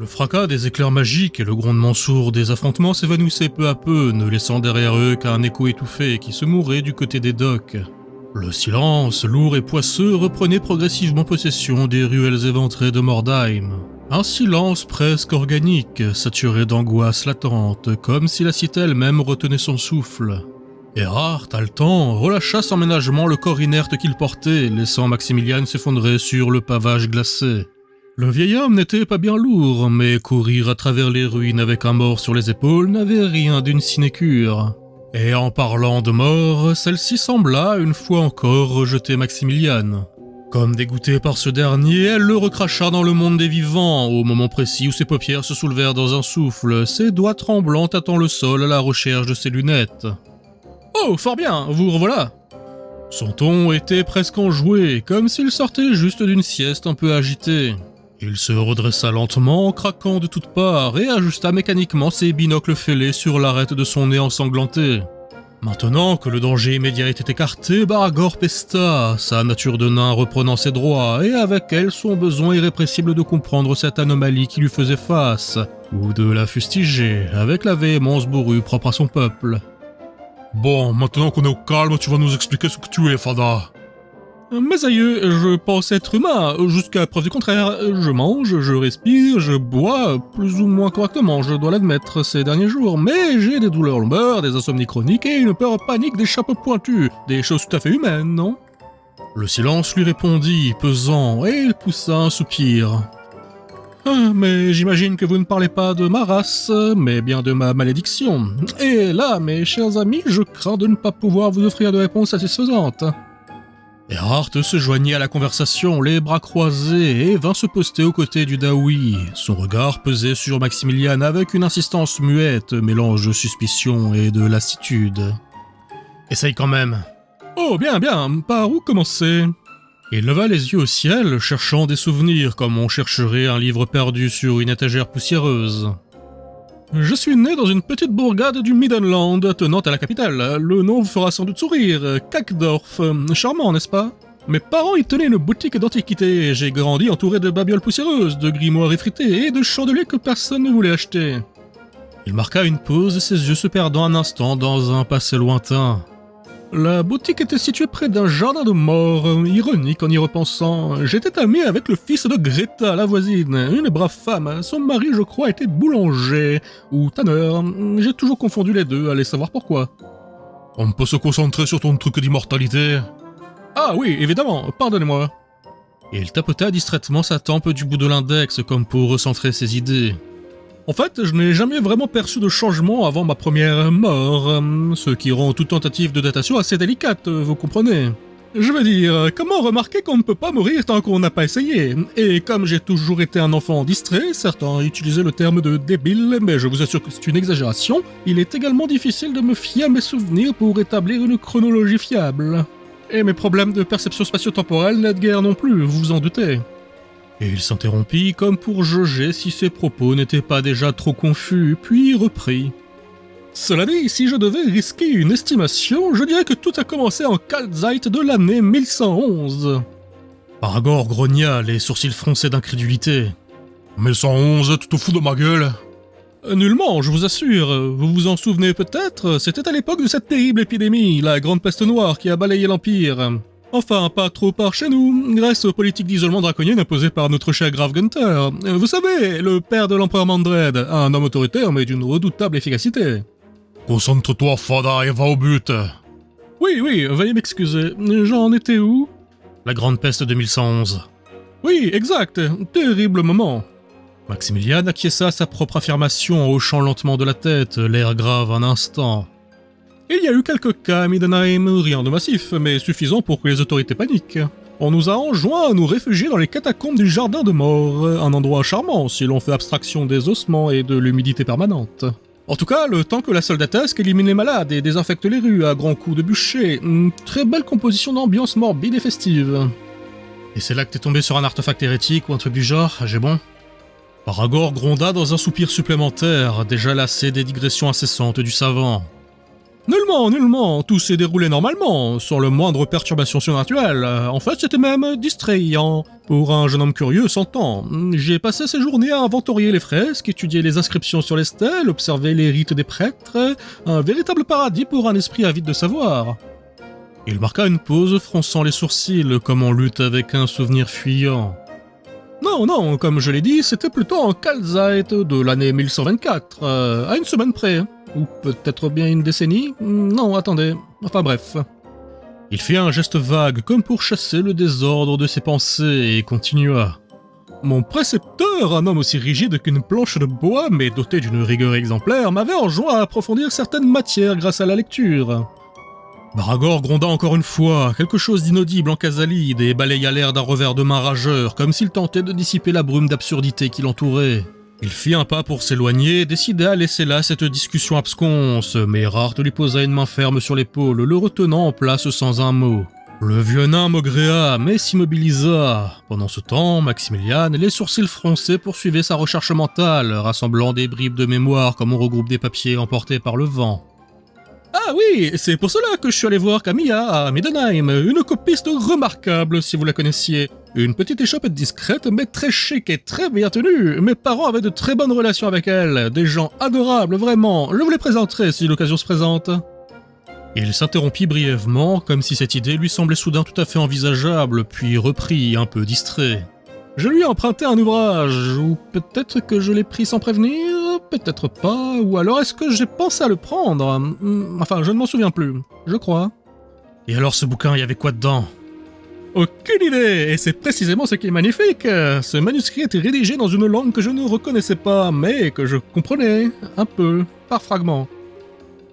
Le fracas des éclairs magiques et le grondement sourd des affrontements s'évanouissaient peu à peu, ne laissant derrière eux qu'un écho étouffé qui se mourait du côté des docks. Le silence, lourd et poisseux, reprenait progressivement possession des ruelles éventrées de Mordheim. Un silence presque organique, saturé d'angoisse latente, comme si la cité elle-même retenait son souffle. Erhard, haletant, relâcha sans ménagement le corps inerte qu'il portait, laissant Maximilian s'effondrer sur le pavage glacé. Le vieil homme n'était pas bien lourd, mais courir à travers les ruines avec un mort sur les épaules n'avait rien d'une sinécure. Et en parlant de mort, celle-ci sembla, une fois encore, rejeter Maximilian. Comme dégoûtée par ce dernier, elle le recracha dans le monde des vivants, au moment précis où ses paupières se soulevèrent dans un souffle, ses doigts tremblants tâtant le sol à la recherche de ses lunettes. « Oh, fort bien, vous revoilà !» Son ton était presque enjoué, comme s'il sortait juste d'une sieste un peu agitée. Il se redressa lentement, craquant de toutes parts, et ajusta mécaniquement ses binocles fêlés sur l'arête de son nez ensanglanté. Maintenant que le danger immédiat était écarté, Baragor pesta, sa nature de nain reprenant ses droits, et avec elle son besoin irrépressible de comprendre cette anomalie qui lui faisait face, ou de la fustiger, avec la véhémence bourrue propre à son peuple. « Bon, maintenant qu'on est au calme, tu vas nous expliquer ce que tu es, Fada. » Mes aïeux, je pense être humain, jusqu'à preuve du contraire. Je mange, je respire, je bois, plus ou moins correctement, je dois l'admettre, ces derniers jours, mais j'ai des douleurs lombaires, des insomnies chroniques et une peur panique des chapeaux pointus, des choses tout à fait humaines, non? Le silence lui répondit, pesant, et il poussa un soupir. Mais j'imagine que vous ne parlez pas de ma race, mais bien de ma malédiction. Et là, mes chers amis, je crains de ne pas pouvoir vous offrir de réponse satisfaisante. Erhard se joignit à la conversation, les bras croisés, et vint se poster aux côtés du Daoui. Son regard pesait sur Maximilian avec une insistance muette, mélange de suspicion et de lassitude. « Essaye quand même. »« Oh, bien, par où commencer ?» Il leva les yeux au ciel, cherchant des souvenirs comme on chercherait un livre perdu sur une étagère poussiéreuse. Je suis né dans une petite bourgade du Middenland, tenant à la capitale. Le nom vous fera sans doute sourire, Kackdorf. Charmant, n'est-ce pas? Mes parents y tenaient une boutique d'antiquités, et j'ai grandi entouré de babioles poussiéreuses, de grimoires effrités et de chandeliers que personne ne voulait acheter. Il marqua une pause, ses yeux se perdant un instant dans un passé lointain. La boutique était située près d'un jardin de mort, ironique en y repensant. J'étais ami avec le fils de Greta, la voisine, une brave femme. Son mari, je crois, était boulanger, ou tanneur. J'ai toujours confondu les deux, allez savoir pourquoi. On peut se concentrer sur ton truc d'immortalité? Ah oui, évidemment, pardonnez-moi. Il tapota distraitement sa tempe du bout de l'index, comme pour recentrer ses idées. En fait, je n'ai jamais vraiment perçu de changement avant ma première mort, ce qui rend toute tentative de datation assez délicate, vous comprenez. Je veux dire, comment remarquer qu'on ne peut pas mourir tant qu'on n'a pas essayé? Et comme j'ai toujours été un enfant distrait, certains utilisaient le terme de débile, mais je vous assure que c'est une exagération, il est également difficile de me fier à mes souvenirs pour établir une chronologie fiable. Et mes problèmes de perception spatio-temporelle n'aident guère non plus, vous vous en doutez. Et il s'interrompit comme pour jauger si ses propos n'étaient pas déjà trop confus, puis reprit. Cela dit, si je devais risquer une estimation, je dirais que tout a commencé en Kaltzeit de l'année 1111. Aragorn grogna, les sourcils froncés d'incrédulité. 1111, tu te fous de ma gueule? Nullement, je vous assure. Vous vous en souvenez peut-être, c'était à l'époque de cette terrible épidémie, la grande peste noire qui a balayé l'Empire. Enfin, pas trop par chez nous, grâce aux politiques d'isolement draconien imposées par notre cher Graf Gunther. Vous savez, le père de l'empereur Mandred, un homme autoritaire mais d'une redoutable efficacité. Concentre-toi, Fada, et va au but. Oui, veuillez m'excuser, j'en étais où? La grande peste de 1111. Oui, exact, terrible moment. Maximilian acquiesça à sa propre affirmation en hochant lentement de la tête, l'air grave un instant. Il y a eu quelques cas à Middenheim, rien de massif, mais suffisant pour que les autorités paniquent. On nous a enjoint à nous réfugier dans les catacombes du Jardin de Mort, un endroit charmant si l'on fait abstraction des ossements et de l'humidité permanente. En tout cas, le temps que la soldatesque élimine les malades et désinfecte les rues à grands coups de bûcher, une très belle composition d'ambiance morbide et festive. Et c'est là que t'es tombé sur un artefact hérétique ou un truc du genre, j'ai bon? Aragorn gronda dans un soupir supplémentaire, déjà lassé des digressions incessantes du savant. Nullement, nullement, tout s'est déroulé normalement, sans le moindre perturbation surnaturelle. En fait, c'était même distrayant. Pour un jeune homme curieux, s'entend. J'ai passé ces journées à inventorier les fresques, étudier les inscriptions sur les stèles, observer les rites des prêtres. Un véritable paradis pour un esprit avide de savoir. Il marqua une pause, fronçant les sourcils, comme on lutte avec un souvenir fuyant. Non, non, comme je l'ai dit, c'était plutôt en Kalzeit de l'année 1124, à une semaine près. Ou peut-être bien une décennie. Non, attendez. Enfin bref. Il fit un geste vague, comme pour chasser le désordre de ses pensées, et continua. Mon précepteur, un homme aussi rigide qu'une planche de bois, mais doté d'une rigueur exemplaire, m'avait enjoint à approfondir certaines matières grâce à la lecture. Baragor gronda encore une fois, quelque chose d'inaudible en casalide, et balaya l'air d'un revers de main rageur, comme s'il tentait de dissiper la brume d'absurdité qui l'entourait. Il fit un pas pour s'éloigner, décida à laisser là cette discussion absconse, mais Erhardt lui posa une main ferme sur l'épaule, le retenant en place sans un mot. Le vieux nain maugréa, mais s'immobilisa. Pendant ce temps, Maximilian, les sourcils froncés, poursuivait sa recherche mentale, rassemblant des bribes de mémoire comme on regroupe des papiers emportés par le vent. Ah oui, c'est pour cela que je suis allé voir Camilla à Middenheim, une copiste remarquable si vous la connaissiez. Une petite échoppe discrète mais très chic et très bien tenue. Mes parents avaient de très bonnes relations avec elle, des gens adorables vraiment, je vous les présenterai si l'occasion se présente. Il s'interrompit brièvement, comme si cette idée lui semblait soudain tout à fait envisageable, puis reprit, un peu distrait. Je lui ai emprunté un ouvrage, ou peut-être que je l'ai pris sans prévenir, peut-être pas, ou alors est-ce que j'ai pensé à le prendre? Enfin, je ne m'en souviens plus, je crois. Et alors ce bouquin, il y avait quoi dedans? Aucune idée, et c'est précisément ce qui est magnifique. Ce manuscrit était rédigé dans une langue que je ne reconnaissais pas, mais que je comprenais, un peu, par fragments.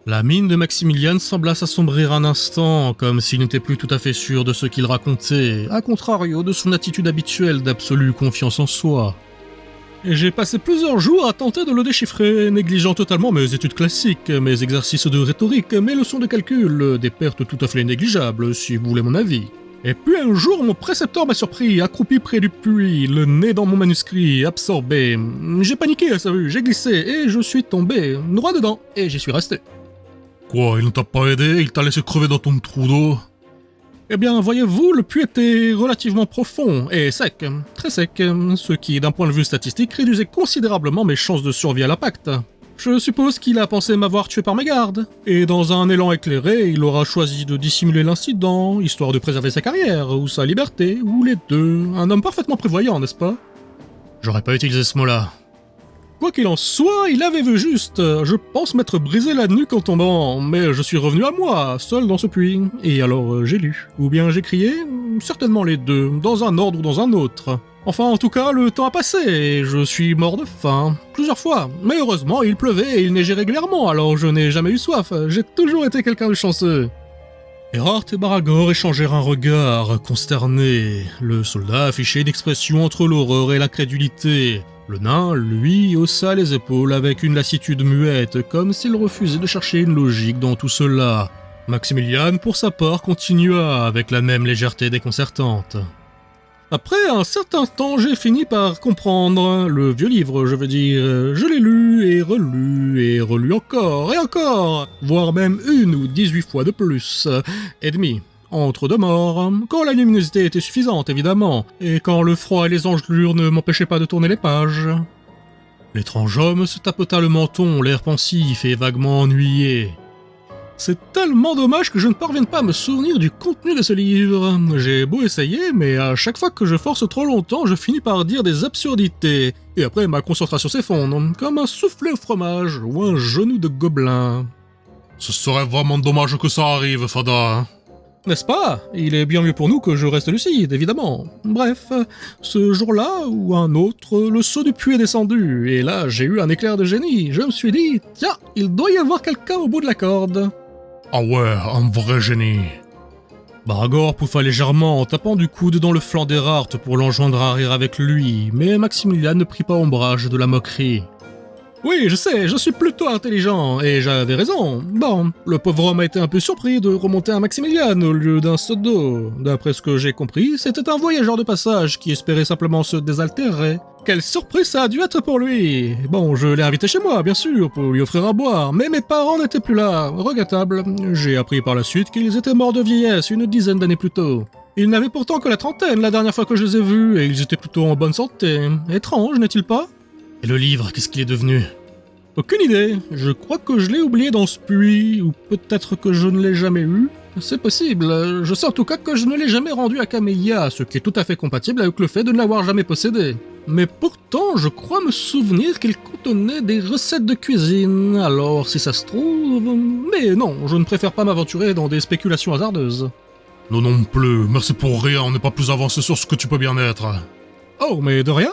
La mine de Maximilian sembla s'assombrir un instant, comme s'il n'était plus tout à fait sûr de ce qu'il racontait, à contrario de son attitude habituelle d'absolue confiance en soi. Et j'ai passé plusieurs jours à tenter de le déchiffrer, négligeant totalement mes études classiques, mes exercices de rhétorique, mes leçons de calcul, des pertes tout à fait négligeables, si vous voulez mon avis. Et puis un jour, mon précepteur m'a surpris, accroupi près du puits, le nez dans mon manuscrit, absorbé. J'ai paniqué à sa vue, j'ai glissé, et je suis tombé, droit dedans, et j'y suis resté. Quoi, il ne t'a pas aidé? Il t'a laissé crever dans ton trou d'eau? Eh bien, voyez-vous, le puits était relativement profond et sec, très sec, ce qui, d'un point de vue statistique, réduisait considérablement mes chances de survie à l'impact. Je suppose qu'il a pensé m'avoir tué par mégarde, et dans un élan éclairé, il aura choisi de dissimuler l'incident, histoire de préserver sa carrière, ou sa liberté, ou les deux. Un homme parfaitement prévoyant, n'est-ce pas? J'aurais pas utilisé ce mot-là. Quoi qu'il en soit, il avait vu juste. Je pense m'être brisé la nuque en tombant, mais je suis revenu à moi, seul dans ce puits. Et alors j'ai lu. Ou bien j'ai crié? Certainement les deux, dans un ordre ou dans un autre. Enfin, en tout cas, le temps a passé et je suis mort de faim. Plusieurs fois. Mais heureusement, il pleuvait et il neigeait régulièrement, alors je n'ai jamais eu soif. J'ai toujours été quelqu'un de chanceux. Erhardt et Baragor échangèrent un regard, consternés. Le soldat affichait une expression entre l'horreur et l'incrédulité. Le nain, lui, haussa les épaules avec une lassitude muette, comme s'il refusait de chercher une logique dans tout cela. Maximilian, pour sa part, continua avec la même légèreté déconcertante. Après un certain temps, j'ai fini par comprendre. Le vieux livre, je veux dire. Je l'ai lu et relu encore et encore, voire même 1 ou 18 fois de plus. Et demi. Entre deux morts, quand la luminosité était suffisante évidemment, et quand le froid et les engelures ne m'empêchaient pas de tourner les pages. L'étrange homme se tapota le menton, l'air pensif et vaguement ennuyé. C'est tellement dommage que je ne parvienne pas à me souvenir du contenu de ce livre. J'ai beau essayer, mais à chaque fois que je force trop longtemps, je finis par dire des absurdités, et après ma concentration s'effondre, comme un soufflé au fromage ou un genou de gobelin. Ce serait vraiment dommage que ça arrive, Fada. N'est-ce pas? Il est bien mieux pour nous que je reste lucide, évidemment. Bref, ce jour-là ou un autre, le seau du puits est descendu, et là j'ai eu un éclair de génie. Je me suis dit, tiens, il doit y avoir quelqu'un au bout de la corde. Ah ouais, un vrai génie. Baragor pouffa légèrement en tapant du coude dans le flanc d'Erhardt pour l'enjoindre à rire avec lui, mais Maximilian ne prit pas ombrage de la moquerie. Oui, je sais, je suis plutôt intelligent, et j'avais raison. Bon, le pauvre homme a été un peu surpris de remonter à Maximilian au lieu d'un seau d'eau. D'après ce que j'ai compris, c'était un voyageur de passage qui espérait simplement se désaltérer. Quelle surprise ça a dû être pour lui. Bon, je l'ai invité chez moi, bien sûr, pour lui offrir à boire, mais mes parents n'étaient plus là. Regrettable. J'ai appris par la suite qu'ils étaient morts de vieillesse une dizaine d'années plus tôt. Ils n'avaient pourtant que la trentaine la dernière fois que je les ai vus, et ils étaient plutôt en bonne santé. Étrange, n'est-il pas? Et le livre, qu'est-ce qu'il est devenu? Aucune idée. Je crois que je l'ai oublié dans ce puits, ou peut-être que je ne l'ai jamais eu. C'est possible. Je sais en tout cas que je ne l'ai jamais rendu à Camélia, ce qui est tout à fait compatible avec le fait de ne l'avoir jamais possédé. Mais pourtant, je crois me souvenir qu'il contenait des recettes de cuisine, alors si ça se trouve... Mais non, je ne préfère pas m'aventurer dans des spéculations hasardeuses. Non non plus, merci pour rien, on n'est pas plus avancé sur ce que tu peux bien être. Oh, mais de rien?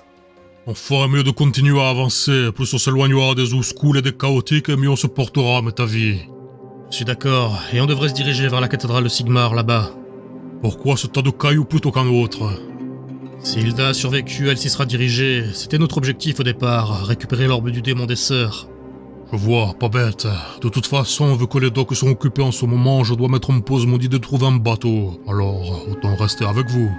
On ferait mieux de continuer à avancer, plus on s'éloignera des Ouscouls et des chaotiques, et mieux on se portera, mais ta vie. Je suis d'accord, et on devrait se diriger vers la cathédrale de Sigmar, là-bas. Pourquoi ce tas de cailloux plutôt qu'un autre? Si Hilda a survécu, elle s'y sera dirigée. C'était notre objectif au départ, récupérer l'orbe du démon des sœurs. Je vois, pas bête. De toute façon, vu que les docks sont occupés en ce moment, je dois mettre en pause mon idée de trouver un bateau. Alors, autant rester avec vous.